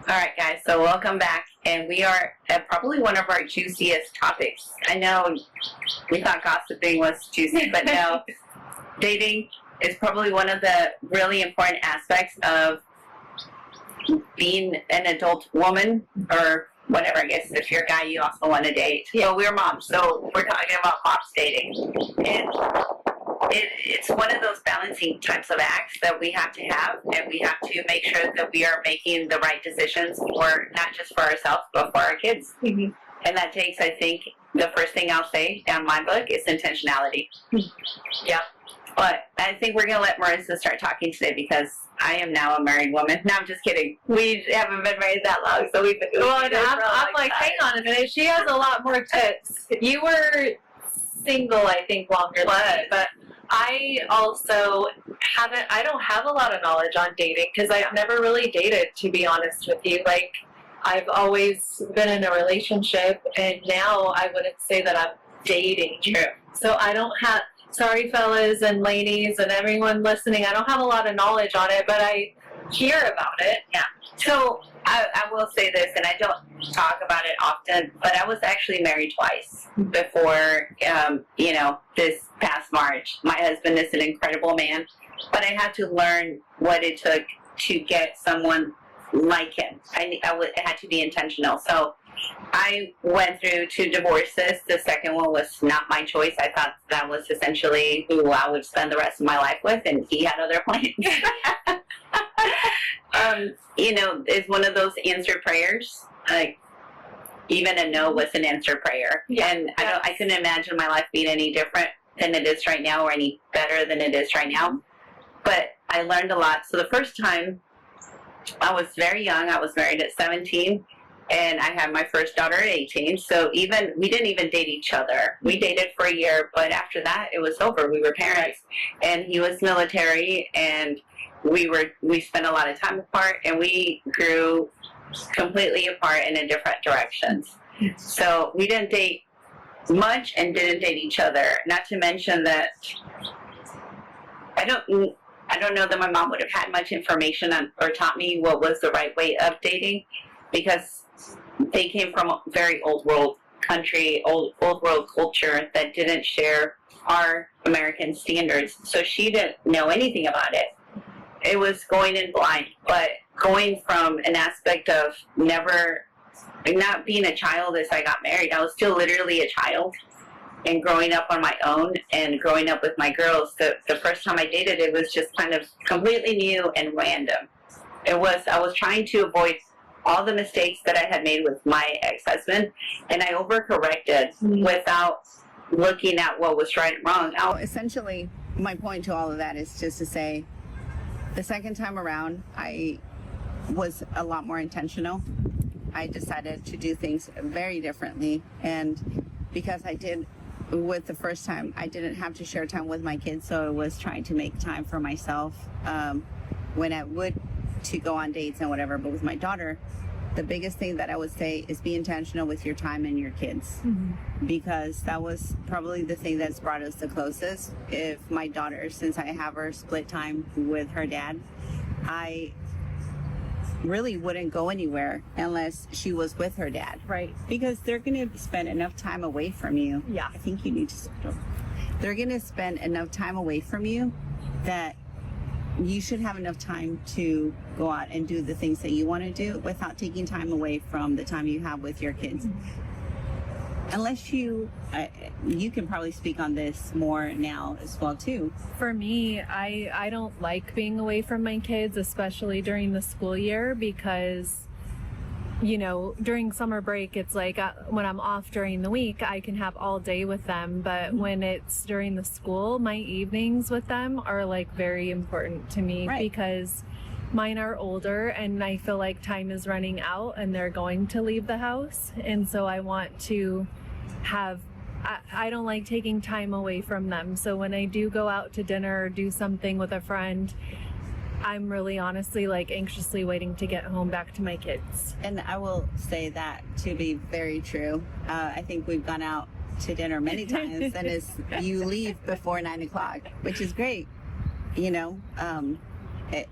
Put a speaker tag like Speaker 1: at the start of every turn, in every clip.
Speaker 1: All right, guys, so welcome back. And we are at probably one of our juiciest topics. I know we thought gossiping was juicy, but no. Dating is probably one of the really important aspects of being an adult woman, or whatever. I guess if you're a guy, you also want to date. So we're moms, so we're talking about moms dating. And it's one of those balancing types of acts that we have to have, and we have to make sure that we are making the right decisions for not just for ourselves, but for our kids. Mm-hmm. And that takes, I think, the first thing I'll say down my book is intentionality. Yeah. But I think we're going to let Marisa start talking today because I am now a married woman. No, I'm just kidding. We haven't been married that long, so we've been.
Speaker 2: I'm like, hang on a minute. She has a lot more tips. You were single, I think, longer than me, but I also I don't have a lot of knowledge on dating because I've never really dated, to be honest with you. Like, I've always been in a relationship, and now I wouldn't say that I'm dating.
Speaker 1: True.
Speaker 2: So I don't have, sorry fellas and ladies and everyone listening, I don't have a lot of knowledge on it, but I hear about it.
Speaker 1: Yeah. So I will say this, and I don't talk about it often, but I was actually married twice before, this past March. My husband is an incredible man, but I had to learn what it took to get someone like him. I had to be intentional. So I went through 2 divorces. The second one was not my choice. I thought that was essentially who I would spend the rest of my life with, and he had other plans. It's one of those answered prayers. Like, even a no was an answered prayer. Yeah, and yes. I couldn't imagine my life being any different than it is right now, or any better than it is right now. But I learned a lot. So the first time, I was very young. I was married at 17. And I had my first daughter at 18. So we didn't even date each other. We dated for a year, but after that, it was over. We were parents. And he was military, and we spent a lot of time apart, and we grew completely apart in different directions. So we didn't date much and didn't date each other. Not to mention that I don't know that my mom would have had much information on or taught me what was the right way of dating, because they came from a very old world country, old world culture that didn't share our American standards. So she didn't know anything about it. It was going in blind, but going from an aspect of not being a child as I got married. I was still literally a child, and growing up on my own and growing up with my girls. The first time I dated, it was just kind of completely new and random. I was trying to avoid all the mistakes that I had made with my ex-husband, and I overcorrected without looking at what was right and wrong.
Speaker 3: Now, essentially, my point to all of that is just to say, the second time around, I was a lot more intentional. I decided to do things very differently, and because I did with the first time, I didn't have to share time with my kids, so I was trying to make time for myself when I would to go on dates and whatever. But with my daughter, the biggest thing that I would say is be intentional with your time and your kids, because that was probably the thing that's brought us the closest. If my daughter, since I have her split time with her dad, I really wouldn't go anywhere unless she was with her dad.
Speaker 2: Right.
Speaker 3: Because they're going to spend enough time away from you.
Speaker 2: Yeah.
Speaker 3: I think you need to stop. They're going to spend enough time away from you that you should have enough time to go out and do the things that you want to do without taking time away from the time you have with your kids. Unless you can probably speak on this more now as well too.
Speaker 4: For me, I don't like being away from my kids, especially during the school year, because during summer break, it's like when I'm off during the week, I can have all day with them. But when it's during the school, my evenings with them are like very important to me, right? Because mine are older and I feel like time is running out and they're going to leave the house. And so I want to I don't like taking time away from them. So when I do go out to dinner or do something with a friend, I'm really honestly like anxiously waiting to get home back to my kids.
Speaker 3: And I will say that to be very true. I think we've gone out to dinner many times and you leave before 9 o'clock, which is great,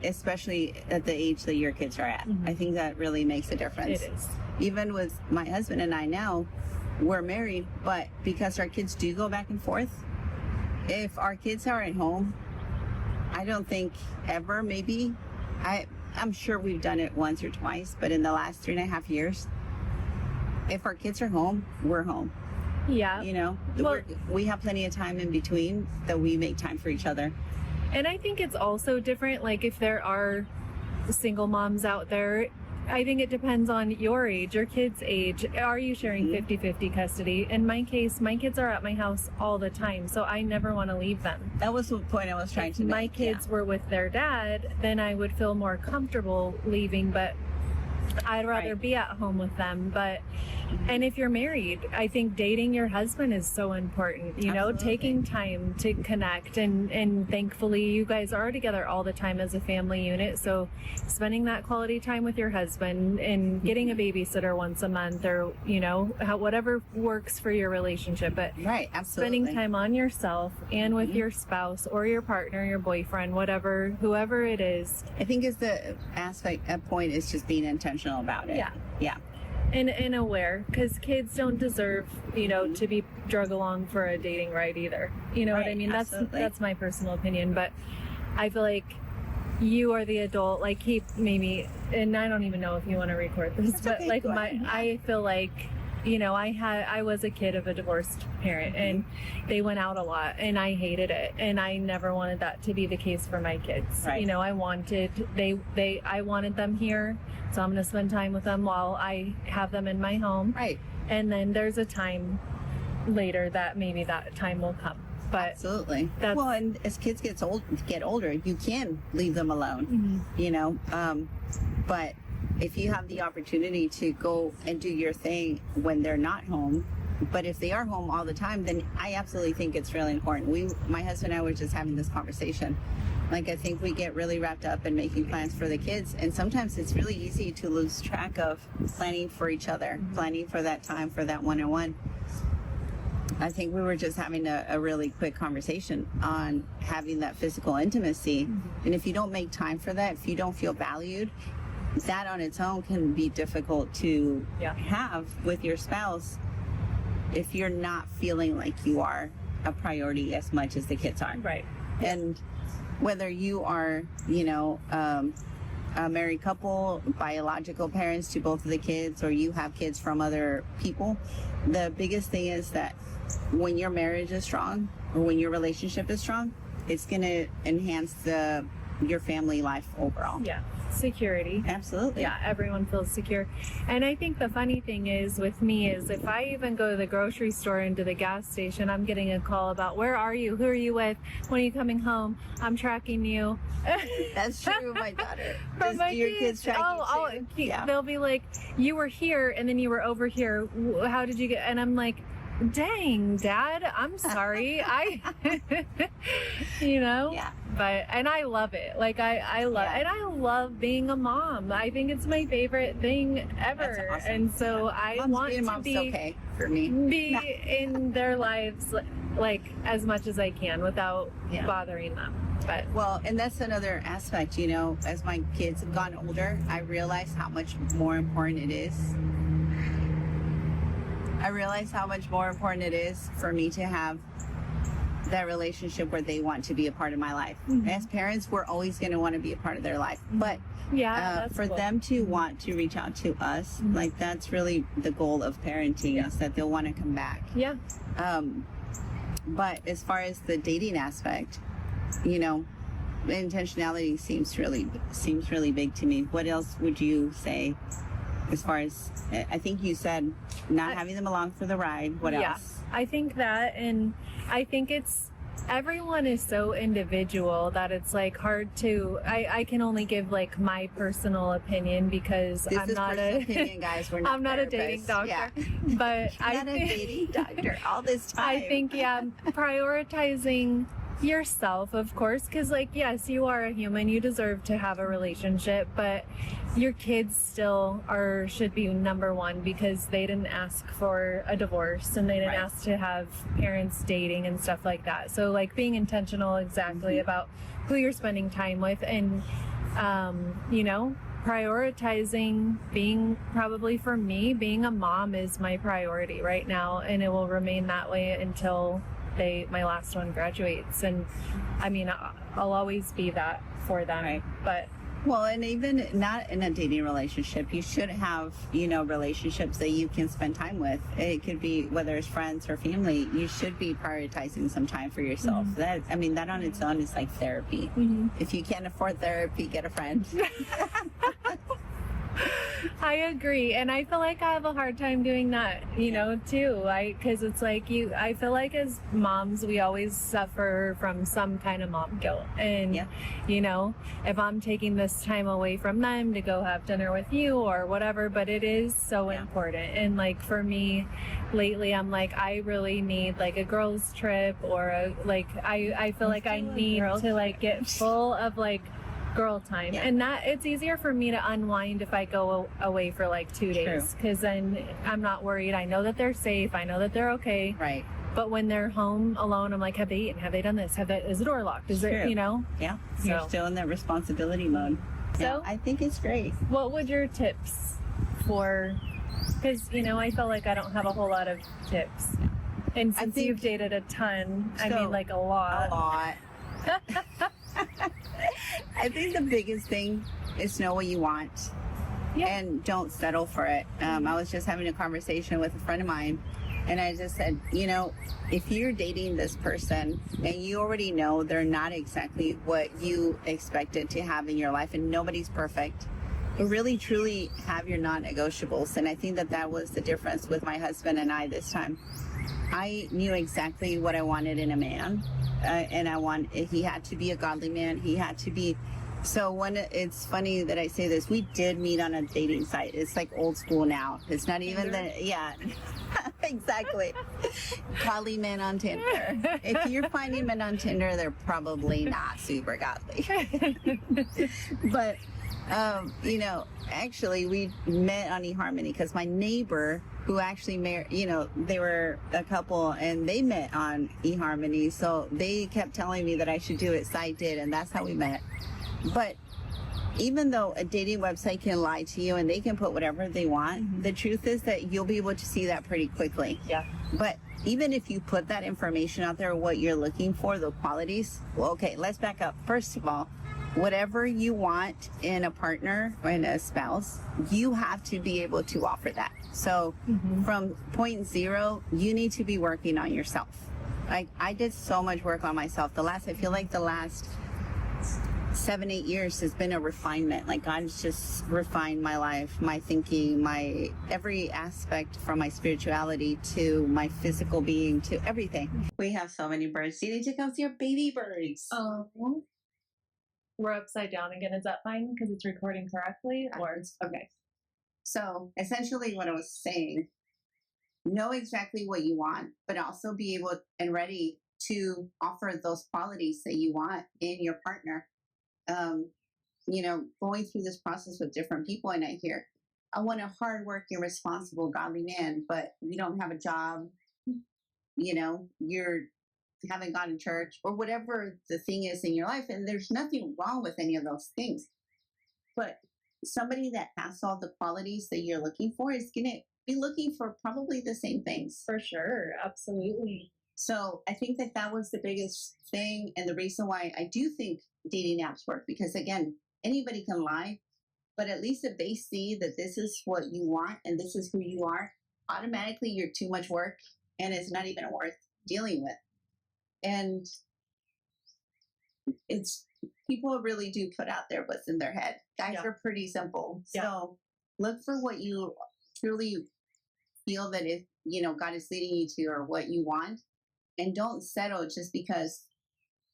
Speaker 3: especially at the age that your kids are at. I think that really makes a difference.
Speaker 4: It is.
Speaker 3: Even with my husband and I now, we're married, but because our kids do go back and forth, if our kids are at home, I don't think ever, maybe, I'm sure we've done it once or twice, but in the last 3.5 years, if our kids are home, we're home.
Speaker 4: Yeah.
Speaker 3: You know,
Speaker 4: Well,
Speaker 3: we have plenty of time in between that we make time for each other.
Speaker 4: and I think it's also different. Like if there are single moms out there, I think it depends on your age, your kid's age. Are you sharing 50-50 custody? In my case, my kids are at my house all the time, so I never want to leave them.
Speaker 3: That was the point I was trying to
Speaker 4: If
Speaker 3: make.
Speaker 4: my kids were with their dad, then I would feel more comfortable leaving, but I'd rather be at home with them. But and if you're married, I think dating your husband is so important, you know,
Speaker 3: Absolutely.
Speaker 4: taking time to connect, and thankfully you guys are together all the time as a family unit, so spending that quality time with your husband and getting a babysitter once a month, or you know, whatever works for your relationship, but
Speaker 3: Right, absolutely.
Speaker 4: spending time on yourself and with your spouse or your partner, your boyfriend, whatever, whoever it is,
Speaker 3: I think is the aspect, a point is just being intentional about it.
Speaker 4: Yeah.
Speaker 3: Yeah.
Speaker 4: and aware, because kids don't deserve, you know, to be drug along for a dating ride either. You know what I
Speaker 3: Right,
Speaker 4: mean?
Speaker 3: absolutely.
Speaker 4: That's my personal opinion, but I feel like you are the adult, like he maybe, and I don't even know if you want to record this,
Speaker 3: That's
Speaker 4: but
Speaker 3: okay,
Speaker 4: like
Speaker 3: go ahead.
Speaker 4: I feel like, you know, I was a kid of a divorced parent, and they went out a lot, and I hated it, and I never wanted that to be the case for my kids.
Speaker 3: Right.
Speaker 4: You know, I wanted them here, so I'm going to spend time with them while I have them in my home.
Speaker 3: Right.
Speaker 4: And then there's a time later that maybe that time will come. But
Speaker 3: Absolutely.
Speaker 4: That's-
Speaker 3: Well, and as kids get older, you can leave them alone. You know, but if you have the opportunity to go and do your thing when they're not home, but if they are home all the time, then I absolutely think it's really important. My husband and I were just having this conversation. Like, I think we get really wrapped up in making plans for the kids, and sometimes it's really easy to lose track of planning for each other, planning for that time, for that one-on-one. I think we were just having a really quick conversation on having that physical intimacy. And if you don't make time for that, if you don't feel valued, that on its own can be difficult to have with your spouse if you're not feeling like you are a priority as much as the kids are.
Speaker 4: right.
Speaker 3: And whether you are, you know, a married couple, biological parents to both of the kids, or you have kids from other people, the biggest thing is that when your marriage is strong, or when your relationship is strong, it's going to enhance your family life overall.
Speaker 4: Yeah. Security.
Speaker 3: Absolutely.
Speaker 4: Yeah, everyone feels secure. And I think the funny thing is with me is if I even go to the grocery store and to the gas station, I'm getting a call about where are you? Who are you with? When are you coming home? I'm tracking you.
Speaker 3: That's true with my daughter.
Speaker 4: From my
Speaker 3: Do your kids track you too? Yeah.
Speaker 4: They'll be like, you were here and then you were over here. How did you get? And I'm like, dang, Dad, I'm sorry. You know?
Speaker 3: Yeah.
Speaker 4: And I love it. Like I love being a mom. I think it's my favorite thing ever.
Speaker 3: That's awesome.
Speaker 4: And so I want
Speaker 3: being
Speaker 4: to
Speaker 3: mom's
Speaker 4: be
Speaker 3: okay for me.
Speaker 4: in their lives like as much as I can without
Speaker 3: Yeah.
Speaker 4: bothering them. But
Speaker 3: Well, and that's another aspect, you know, as my kids have gotten older, I realize how much more important it is. I realize how much more important it is for me to have that relationship where they want to be a part of my life. As parents, we're always going to want to be a part of their life. But
Speaker 4: yeah, that's
Speaker 3: for
Speaker 4: cool.
Speaker 3: them to want to reach out to us, like that's really the goal of parenting, is that they'll want to come back.
Speaker 4: Yeah.
Speaker 3: But as far as the dating aspect, you know, intentionality seems really big to me. What else would you say as far as, I think you said not having them along for the ride. What else?
Speaker 4: I think that, and I think everyone is so individual that it's like hard to, I can only give like my personal opinion because
Speaker 3: This
Speaker 4: I'm
Speaker 3: is
Speaker 4: not
Speaker 3: personal opinion, guys. We're not
Speaker 4: I'm not a dating
Speaker 3: therapists.
Speaker 4: doctor,
Speaker 3: Yeah.
Speaker 4: but
Speaker 3: You're not a dating doctor all this time.
Speaker 4: I think, prioritizing yourself, of course, because like, yes, you are a human, you deserve to have a relationship, but your kids still should be number one because they didn't ask for a divorce and they didn't
Speaker 3: Right.
Speaker 4: ask to have parents dating and stuff like that. So like being intentional exactly about who you're spending time with, and You know, prioritizing probably for me, being a mom is my priority right now, and it will remain that way until my last one graduates. And I mean, I'll always be that for them.
Speaker 3: Right.
Speaker 4: But
Speaker 3: well, and even not in a dating relationship, you should have, relationships that you can spend time with. It could be whether it's friends or family. You should be prioritizing some time for yourself. That on its own is like therapy. If you can't afford therapy, get a friend.
Speaker 4: I agree, and I feel like I have a hard time doing that, too. Because it's like I feel like as moms, we always suffer from some kind of mom guilt, and if I'm taking this time away from them to go have dinner with you or whatever, but it is so important. And like for me, lately, I'm like I really need like a girls' trip or I feel like I need to like get full of like girl time, and that it's easier for me to unwind if I go away for like 2 days, because then I'm not worried. I know that they're safe, I know that they're okay,
Speaker 3: right?
Speaker 4: But when they're home alone, I'm like, have they eaten, have they done this, is the door locked, is it
Speaker 3: you're still in that responsibility mode. So I think it's great.
Speaker 4: What would your tips for, because I feel like I don't have a whole lot of tips, and since you've dated a ton, I mean like a lot.
Speaker 3: I think the biggest thing is know what you want and don't settle for it. I was just having a conversation with a friend of mine, and I just said, if you're dating this person and you already know they're not exactly what you expected to have in your life, and nobody's perfect, but really truly have your non-negotiables. And I think that was the difference with my husband and I this time. I knew exactly what I wanted in a man. And he had to be a godly man. He had to be. So it's funny that I say this. We did meet on a dating site. It's like old school now. It's not even exactly. Godly men on Tinder. If you're finding men on Tinder, they're probably not super godly. But, actually we met on eHarmony because my neighbor who actually married, they were a couple and they met on eHarmony. So they kept telling me that I should do it. So I did. And that's how we met. But even though a dating website can lie to you and they can put whatever they want, the truth is that you'll be able to see that pretty quickly. Yeah. But even if you put that information out there, what you're looking for, the qualities, well, okay, let's back up. First of all, whatever you want in a partner or in a spouse, you have to be able to offer that. So from point zero, you need to be working on yourself. Like I did so much work on myself. I feel like the last 7-8 years has been a refinement. Like God's just refined my life, my thinking, my every aspect, from my spirituality to my physical being to everything. We have so many birds. You need to come see your baby birds.
Speaker 2: We're upside down again. Is that fine? Because it's recording correctly? Or okay.
Speaker 3: So essentially what I was saying, know exactly what you want, but also be able and ready to offer those qualities that you want in your partner. Going through this process with different people, and I hear, I want a hardworking, responsible, godly man, but you don't have a job, you're haven't gone to church or whatever the thing is in your life. And there's nothing wrong with any of those things. But somebody that has all the qualities that you're looking for is going to be looking for probably the same things.
Speaker 2: For sure. Absolutely.
Speaker 3: So I think that was the biggest thing. And the reason why I do think dating apps work, because again, anybody can lie, but at least if they see that this is what you want and this is who you are, automatically you're too much work and it's not even worth dealing with. And people really do put out there what's in their head. Guys are pretty simple. So look for what you truly feel that if, God is leading you to, or what you want, and don't settle just because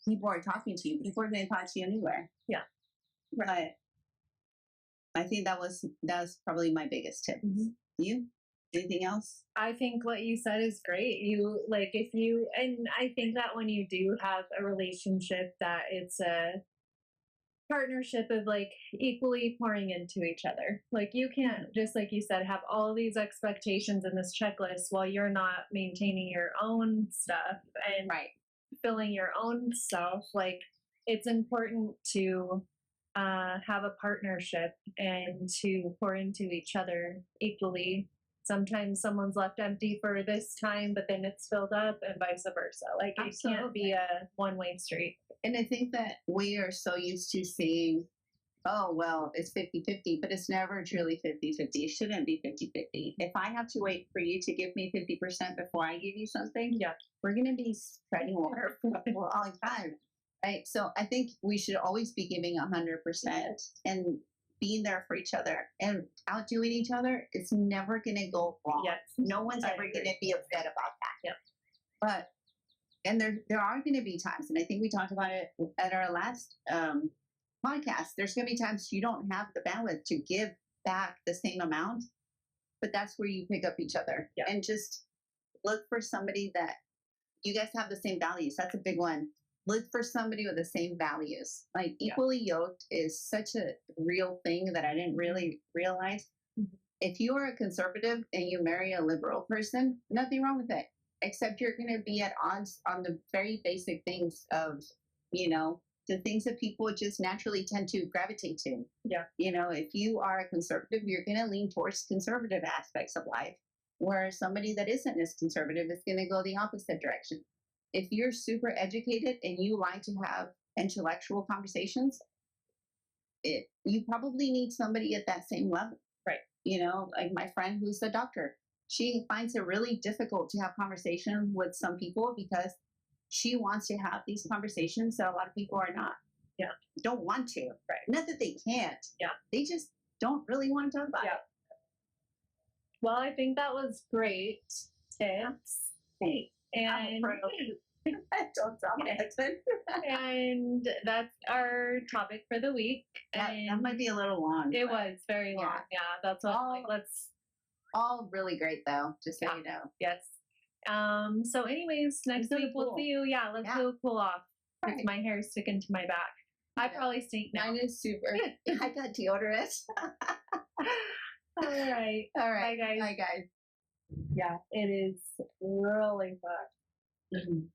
Speaker 3: people are talking to you. People are going to talk to you anywhere. Yeah. Right. I think that was probably my biggest tip. You? Anything else?
Speaker 2: I think what you said is great. And I think that when you do have a relationship, that it's a partnership of equally pouring into each other. You can't, just like you said, have all these expectations in this checklist while you're not maintaining your own stuff and filling your own self. It's important to
Speaker 4: have a partnership and to pour into each other equally. Sometimes someone's left empty for this time, but then it's filled up, and vice versa. Like, it can't be a one-way street.
Speaker 3: And I think that we are so used to seeing, oh, well, it's 50-50, but it's never truly 50-50. It shouldn't be 50-50. If I have to wait for you to give me 50% before I give you something,
Speaker 4: Yeah.
Speaker 3: we're going to be treading water for a long time. Right? So I think we should always be giving 100% and being there for each other and outdoing each other. It's never going to go wrong.
Speaker 2: Yes.
Speaker 3: No one's
Speaker 2: I
Speaker 3: ever
Speaker 2: agree.
Speaker 3: going to be upset about that.
Speaker 2: Yep.
Speaker 3: But, and there are going to be times, and I think we talked about it at our last podcast, there's going to be times you don't have the bandwidth to give back the same amount, but that's where you pick up each other.
Speaker 2: Yeah.
Speaker 3: And just look for somebody that you guys have the same values. That's a big one. Look for somebody with the same values. Like, equally yoked is such a real thing that I didn't really realize.
Speaker 2: Mm-hmm.
Speaker 3: If you are a conservative and you marry a liberal person, nothing wrong with it, except you're going to be at odds on the very basic things of, you know, the things that people just naturally tend to gravitate to.
Speaker 2: Yeah.
Speaker 3: You know, if you are a conservative, you're going to lean towards conservative aspects of life, whereas somebody that isn't as conservative is going to go the opposite direction. If you're super educated and you like to have intellectual conversations, you probably need somebody at that same level.
Speaker 2: Right.
Speaker 3: You know, like my friend who's a doctor, she finds it really difficult to have conversation with some people because she wants to have these conversations that a lot of people are not.
Speaker 2: Yeah.
Speaker 3: Don't want to.
Speaker 2: Right.
Speaker 3: Not that they can't.
Speaker 2: Yeah.
Speaker 3: They just don't really want to talk about
Speaker 2: Yeah.
Speaker 3: it.
Speaker 4: Well, I think that was great tips.
Speaker 3: Hey,
Speaker 4: And
Speaker 3: don't tell my husband.
Speaker 4: and that's our topic for the week.
Speaker 3: That
Speaker 4: And
Speaker 3: might be a little long.
Speaker 4: it
Speaker 3: but
Speaker 4: was very long. Yeah, that's what.
Speaker 3: All-
Speaker 4: Let's
Speaker 3: all really great though, just so
Speaker 4: Yeah.
Speaker 3: you know.
Speaker 4: yes. So, anyways, next
Speaker 3: gonna
Speaker 4: week we'll
Speaker 3: cool.
Speaker 4: see you. Yeah, let's
Speaker 3: Yeah.
Speaker 4: go cool off. 'Cause
Speaker 3: Right.
Speaker 4: my hair is sticking to my back. I
Speaker 3: Yeah.
Speaker 4: probably stink now.
Speaker 3: Mine is super. I got deodorant.
Speaker 4: All right.
Speaker 3: All right.
Speaker 4: Bye, guys.
Speaker 3: Bye, guys.
Speaker 4: Yeah, it is really fun.